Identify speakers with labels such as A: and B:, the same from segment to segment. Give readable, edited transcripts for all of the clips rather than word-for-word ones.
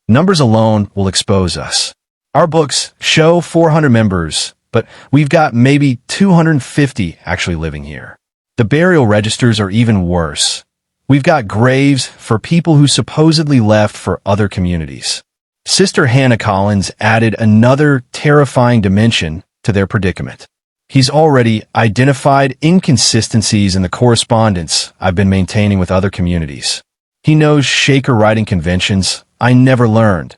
A: Numbers alone will expose us. Our books show 400 members, but we've got maybe 250 actually living here. The burial registers are even worse. We've got graves for people who supposedly left for other communities. Sister Hannah Collins added another terrifying dimension to their predicament. He's already identified inconsistencies in the correspondence I've been maintaining with other communities. He knows Shaker writing conventions I never learned,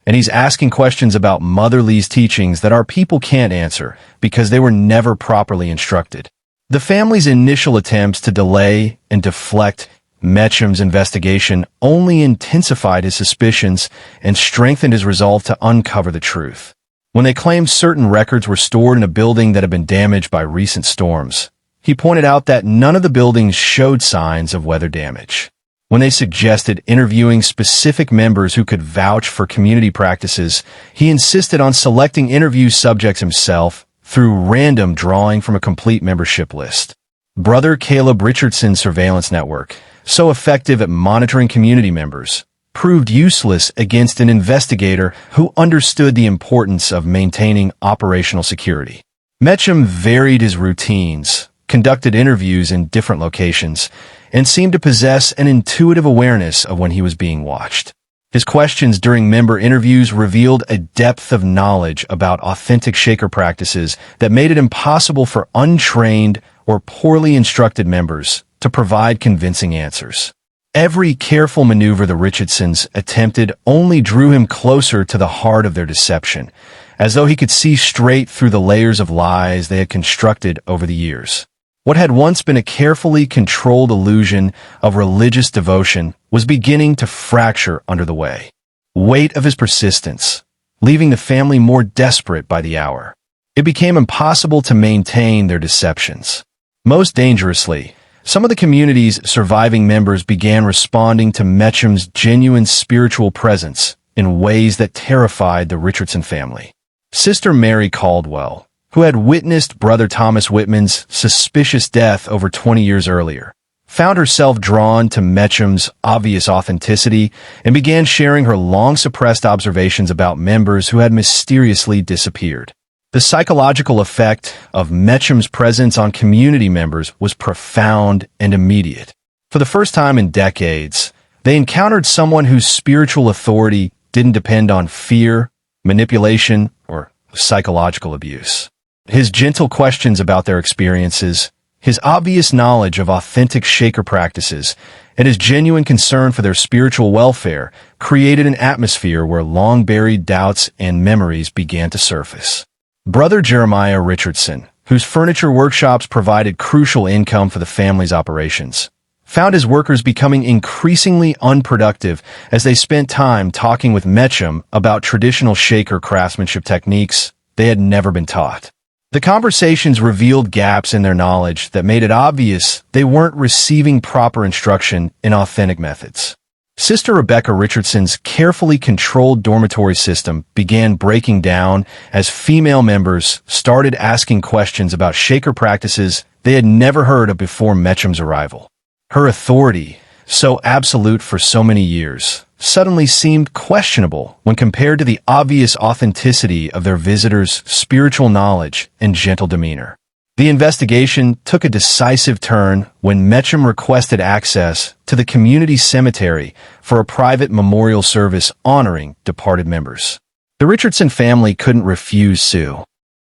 A: and he's asking questions about Mother Lee's teachings that our people can't answer because they were never properly instructed. The family's initial attempts to delay and deflect Metcham's investigation only intensified his suspicions and strengthened his resolve to uncover the truth. When they claimed certain records were stored in a building that had been damaged by recent storms, he pointed out that none of the buildings showed signs of weather damage. When they suggested interviewing specific members who could vouch for community practices, he insisted on selecting interview subjects himself through random drawing from a complete membership list. Brother Caleb Richardson's surveillance network, so effective at monitoring community members, proved useless against an investigator who understood the importance of maintaining operational security. Metcham varied his routines, conducted interviews in different locations, and seemed to possess an intuitive awareness of when he was being watched. His questions during member interviews revealed a depth of knowledge about authentic Shaker practices that made it impossible for untrained or poorly instructed members to provide convincing answers. Every careful maneuver the Richardsons attempted only drew him closer to the heart of their deception, as though he could see straight through the layers of lies they had constructed over the years. What had once been a carefully controlled illusion of religious devotion was beginning to fracture under the weight of his persistence, leaving the family more desperate by the hour. It became impossible to maintain their deceptions. Most dangerously, some of the community's surviving members began responding to Metcham's genuine spiritual presence in ways that terrified the Richardson family. Sister Mary Caldwell, who had witnessed Brother Thomas Whitman's suspicious death over 20 years earlier, found herself drawn to Metcham's obvious authenticity and began sharing her long-suppressed observations about members who had mysteriously disappeared. The psychological effect of Metcham's presence on community members was profound and immediate. For the first time in decades, they encountered someone whose spiritual authority didn't depend on fear, manipulation, or psychological abuse. His gentle questions about their experiences, his obvious knowledge of authentic Shaker practices, and his genuine concern for their spiritual welfare created an atmosphere where long-buried doubts and memories began to surface. Brother Jeremiah Richardson, whose furniture workshops provided crucial income for the family's operations, found his workers becoming increasingly unproductive as they spent time talking with Metcham about traditional Shaker craftsmanship techniques they had never been taught. The conversations revealed gaps in their knowledge that made it obvious they weren't receiving proper instruction in authentic methods. Sister Rebecca Richardson's carefully controlled dormitory system began breaking down as female members started asking questions about Shaker practices they had never heard of before Metcham's arrival. Her authority, so absolute for so many years, suddenly seemed questionable when compared to the obvious authenticity of their visitors' spiritual knowledge and gentle demeanor. The investigation took a decisive turn when Metcham requested access to the community cemetery for a private memorial service honoring departed members. The Richardson family couldn't refuse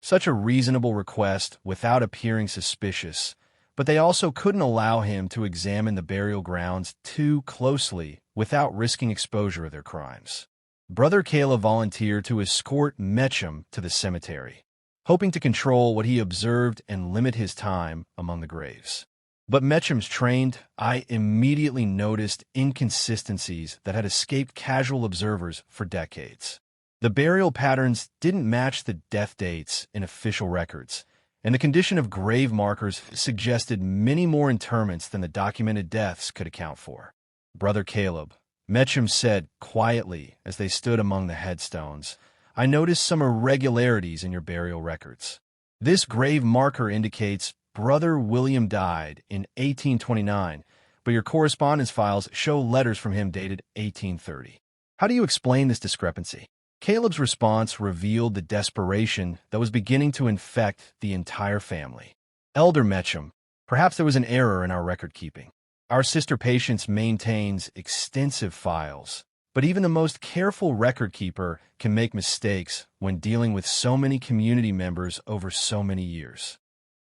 A: such a reasonable request without appearing suspicious, but they also couldn't allow him to examine the burial grounds too closely without risking exposure of their crimes. Brother Caleb volunteered to escort Metcham to the cemetery, hoping to control what he observed and limit his time among the graves. But Metcham's trained eye immediately noticed inconsistencies that had escaped casual observers for decades. The burial patterns didn't match the death dates in official records, and the condition of grave markers suggested many more interments than the documented deaths could account for. Brother Caleb, Metcham said quietly as they stood among the headstones, "I noticed some irregularities in your burial records. This grave marker indicates Brother William died in 1829, but your correspondence files show letters from him dated 1830. How do you explain this discrepancy? Caleb's response revealed the desperation that was beginning to infect the entire family. Elder Metcham, perhaps there was an error in our record-keeping. Our sister Patience maintains extensive files, but even the most careful record-keeper can make mistakes when dealing with so many community members over so many years.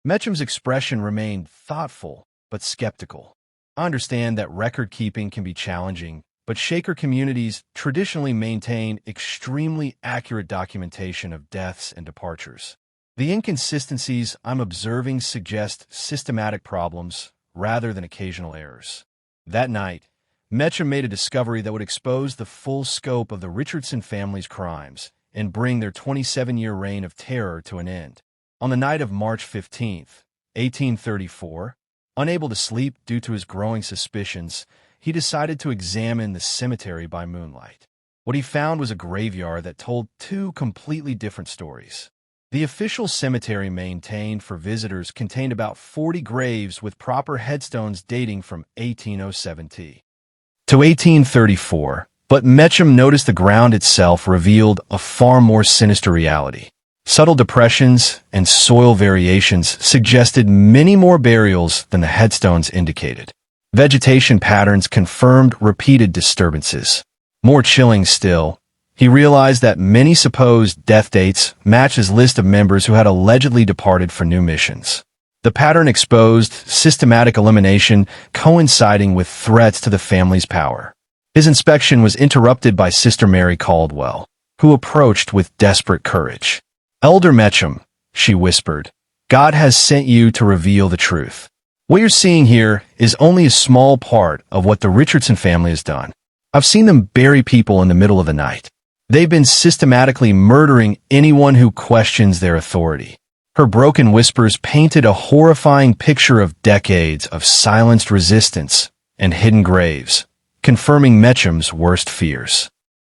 A: Metcham's expression remained thoughtful but skeptical. I understand that record-keeping can be challenging, but Shaker communities traditionally maintain extremely accurate documentation of deaths and departures. The inconsistencies I'm observing suggest systematic problems rather than occasional errors. That night, Metcham made a discovery that would expose the full scope of the Richardson family's crimes and bring their 27-year reign of terror to an end. On the night of March 15th, 1834, unable to sleep due to his growing suspicions, he decided to examine the cemetery by moonlight. What he found was a graveyard that told two completely different stories. The official cemetery maintained for visitors contained about 40 graves with proper headstones dating from 1807 to 1834, but Metcham noticed the ground itself revealed a far more sinister reality. Subtle depressions and soil variations suggested many more burials than the headstones indicated. Vegetation patterns confirmed repeated disturbances. More chilling still, he realized that many supposed death dates matched his list of members who had allegedly departed for new missions. The pattern exposed systematic elimination coinciding with threats to the family's power. His inspection was interrupted by Sister Mary Caldwell, who approached with desperate courage. "Elder Metcham," she whispered, "God has sent you to reveal the truth. What you're seeing here is only a small part of what the Richardson family has done. I've seen them bury people in the middle of the night. They've been systematically murdering anyone who questions their authority." Her broken whispers painted a horrifying picture of decades of silenced resistance and hidden graves, confirming Metcham's worst fears.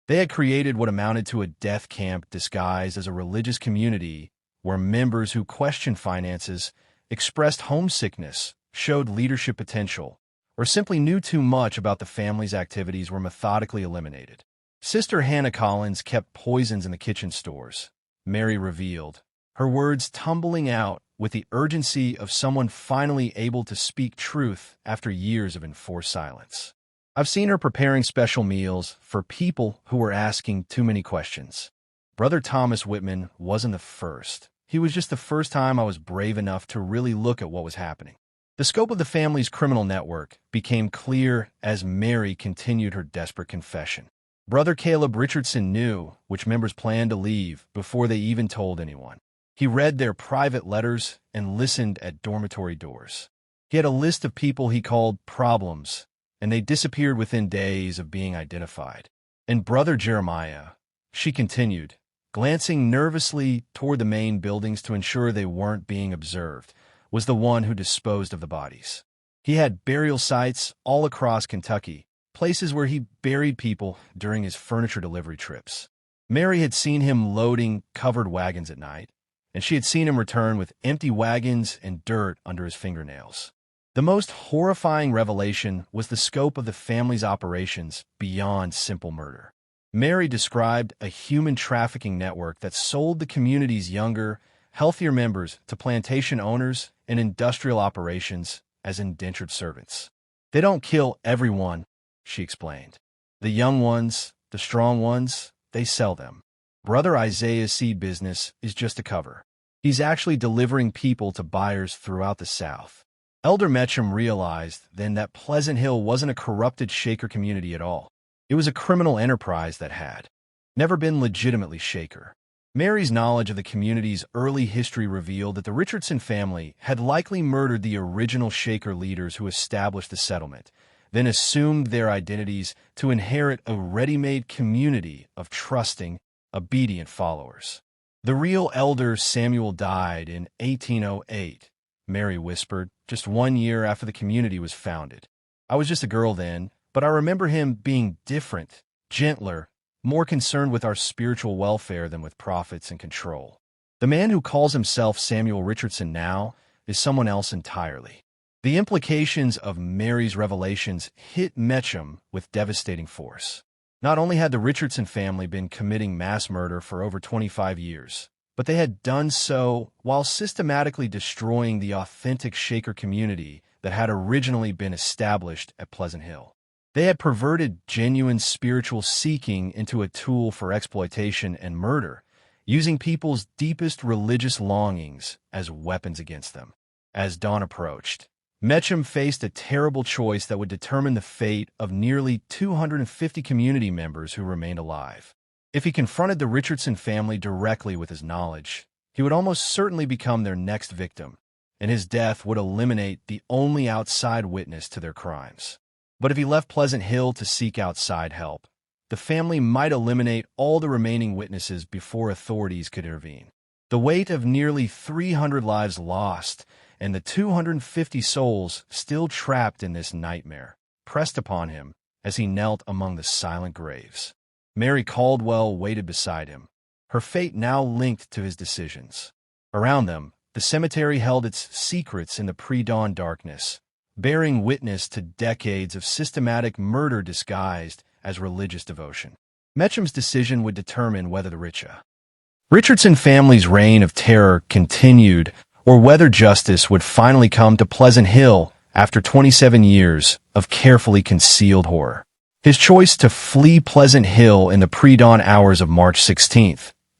A: They had created what amounted to a death camp disguised as a religious community where members who questioned finances, expressed homesickness, showed leadership potential, or simply knew too much about the family's activities were methodically eliminated. Sister Hannah Collins kept poisons in the kitchen stores, Mary revealed, her words tumbling out with the urgency of someone finally able to speak truth after years of enforced silence. I've seen her preparing special meals for people who were asking too many questions. Brother Thomas Whitman wasn't the first. He was just the first time I was brave enough to really look at what was happening. The scope of the family's criminal network became clear as Mary continued her desperate confession. Brother Caleb Richardson knew which members planned to leave before they even told anyone. He read their private letters and listened at dormitory doors. He had a list of people he called problems, and they disappeared within days of being identified. And Brother Jeremiah, she continued, glancing nervously toward the main buildings to ensure they weren't being observed, was the one who disposed of the bodies. He had burial sites all across Kentucky, places where he buried people during his furniture delivery trips. Mary had seen him loading covered wagons at night, and she had seen him return with empty wagons and dirt under his fingernails. The most horrifying revelation was the scope of the family's operations beyond simple murder. Mary described a human trafficking network that sold the community's younger, healthier members to plantation owners and industrial operations as indentured servants. "They don't kill everyone," she explained. "The young ones, the strong ones, they sell them. Brother Isaiah's seed business is just a cover. He's actually delivering people to buyers throughout the South." Elder Metcham realized then that Pleasant Hill wasn't a corrupted Shaker community at all. It was a criminal enterprise that had never been legitimately Shaker. Mary's knowledge of the community's early history revealed that the Richardson family had likely murdered the original Shaker leaders who established the settlement, then assumed their identities to inherit a ready-made community of trusting, obedient followers. "The real Elder Samuel died in 1808, Mary whispered, just 1 year after the community was founded. "I was just a girl then, but I remember him being different, gentler, more concerned with our spiritual welfare than with profits and control. The man who calls himself Samuel Richardson now is someone else entirely." The implications of Mary's revelations hit Metcham with devastating force. Not only had the Richardson family been committing mass murder for over 25 years, but they had done so while systematically destroying the authentic Shaker community that had originally been established at Pleasant Hill. They had perverted genuine spiritual seeking into a tool for exploitation and murder, using people's deepest religious longings as weapons against them. As dawn approached, Mecham faced a terrible choice that would determine the fate of nearly 250 community members who remained alive. If he confronted the Richardson family directly with his knowledge, he would almost certainly become their next victim, and his death would eliminate the only outside witness to their crimes. But if he left Pleasant Hill to seek outside help, the family might eliminate all the remaining witnesses before authorities could intervene. The weight of nearly 300 lives lost and the 250 souls still trapped in this nightmare pressed upon him as he knelt among the silent graves. Mary Caldwell waited beside him, her fate now linked to his decisions. Around them, the cemetery held its secrets in the pre-dawn darkness, bearing witness to decades of systematic murder disguised as religious devotion. Mecham's decision would determine whether the Richardson family's reign of terror continued or whether justice would finally come to Pleasant Hill after 27 years of carefully concealed horror. His choice to flee Pleasant Hill in the pre-dawn hours of March 16,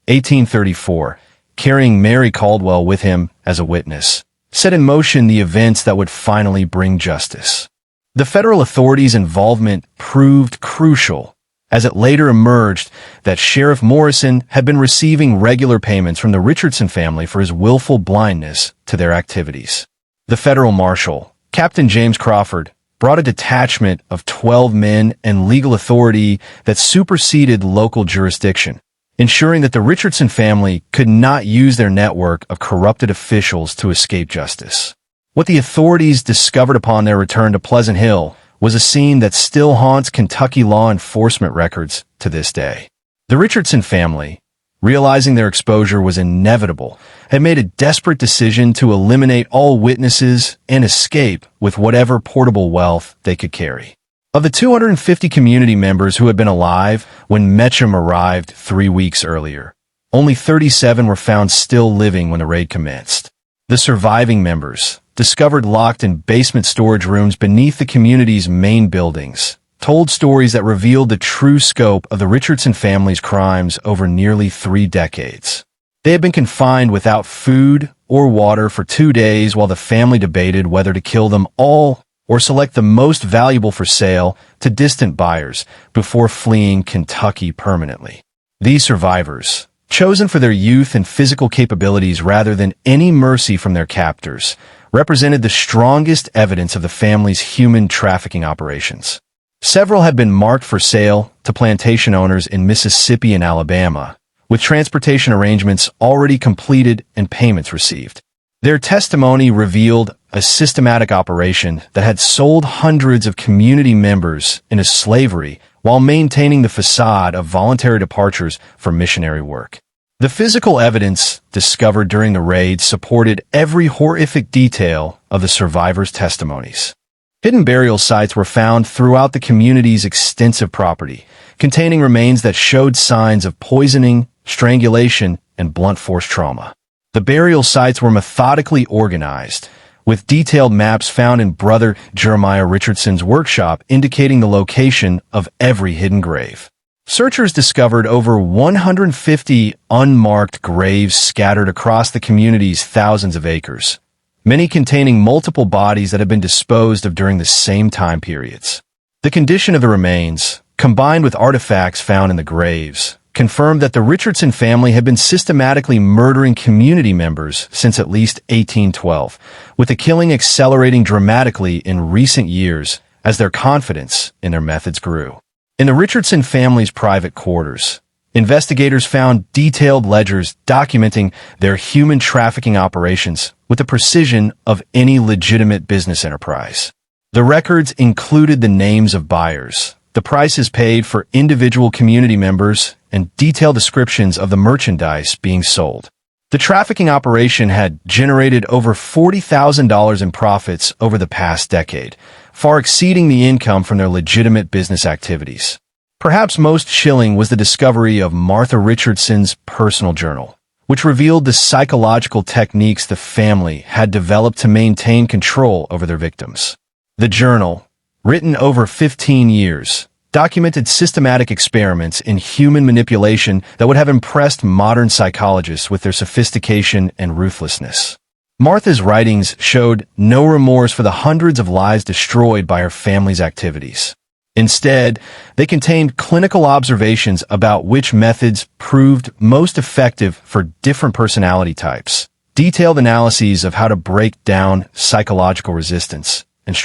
A: 1834, carrying Mary Caldwell with him as a witness, set in motion the events that would finally bring justice. The federal authorities' involvement proved crucial, as it later emerged that Sheriff Morrison had been receiving regular payments from the Richardson family for his willful blindness to their activities. The federal marshal, Captain James Crawford, brought a detachment of 12 men and legal authority that superseded local jurisdiction, ensuring that the Richardson family could not use their network of corrupted officials to escape justice. What the authorities discovered upon their return to Pleasant Hill was a scene that still haunts Kentucky law enforcement records to this day. The Richardson family, realizing their exposure was inevitable, had made a desperate decision to eliminate all witnesses and escape with whatever portable wealth they could carry. Of the 250 community members who had been alive when Mecham arrived 3 weeks earlier, only 37 were found still living when the raid commenced. The surviving members, discovered locked in basement storage rooms beneath the community's main buildings, told stories that revealed the true scope of the Richardson family's crimes over nearly 3 decades. They had been confined without food or water for 2 days while the family debated whether to kill them all or select the most valuable for sale to distant buyers before fleeing Kentucky permanently. These survivors, chosen for their youth and physical capabilities rather than any mercy from their captors, represented the strongest evidence of the family's human trafficking operations. Several had been marked for sale to plantation owners in Mississippi and Alabama, with transportation arrangements already completed and payments received. Their testimony revealed a systematic operation that had sold hundreds of community members into slavery while maintaining the facade of voluntary departures for missionary work. The physical evidence discovered during the raid supported every horrific detail of the survivors' testimonies. Hidden burial sites were found throughout the community's extensive property, containing remains that showed signs of poisoning, strangulation, and blunt force trauma. The burial sites were methodically organized, with detailed maps found in Brother Jeremiah Richardson's workshop indicating the location of every hidden grave. Searchers discovered over 150 unmarked graves scattered across the community's thousands of acres, many containing multiple bodies that had been disposed of during the same time periods. The condition of the remains, combined with artifacts found in the graves, confirmed that the Richardson family had been systematically murdering community members since at least 1812, with the killing accelerating dramatically in recent years as their confidence in their methods grew. In the Richardson family's private quarters, investigators found detailed ledgers documenting their human trafficking operations with the precision of any legitimate business enterprise. The records included the names of buyers, the prices paid for individual community members, and detailed descriptions of the merchandise being sold. The trafficking operation had generated over $40,000 in profits over the past decade, far exceeding the income from their legitimate business activities. Perhaps most chilling was the discovery of Martha Richardson's personal journal, which revealed the psychological techniques the family had developed to maintain control over their victims. The journal, written over 15 years, documented systematic experiments in human manipulation that would have impressed modern psychologists with their sophistication and ruthlessness. Martha's writings showed no remorse for the hundreds of lives destroyed by her family's activities. Instead, they contained clinical observations about which methods proved most effective for different personality types, detailed analyses of how to break down psychological resistance, and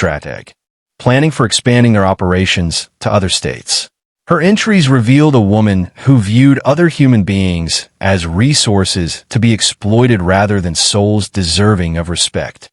A: planning for expanding their operations to other states. Her entries revealed a woman who viewed other human beings as resources to be exploited rather than souls deserving of respect.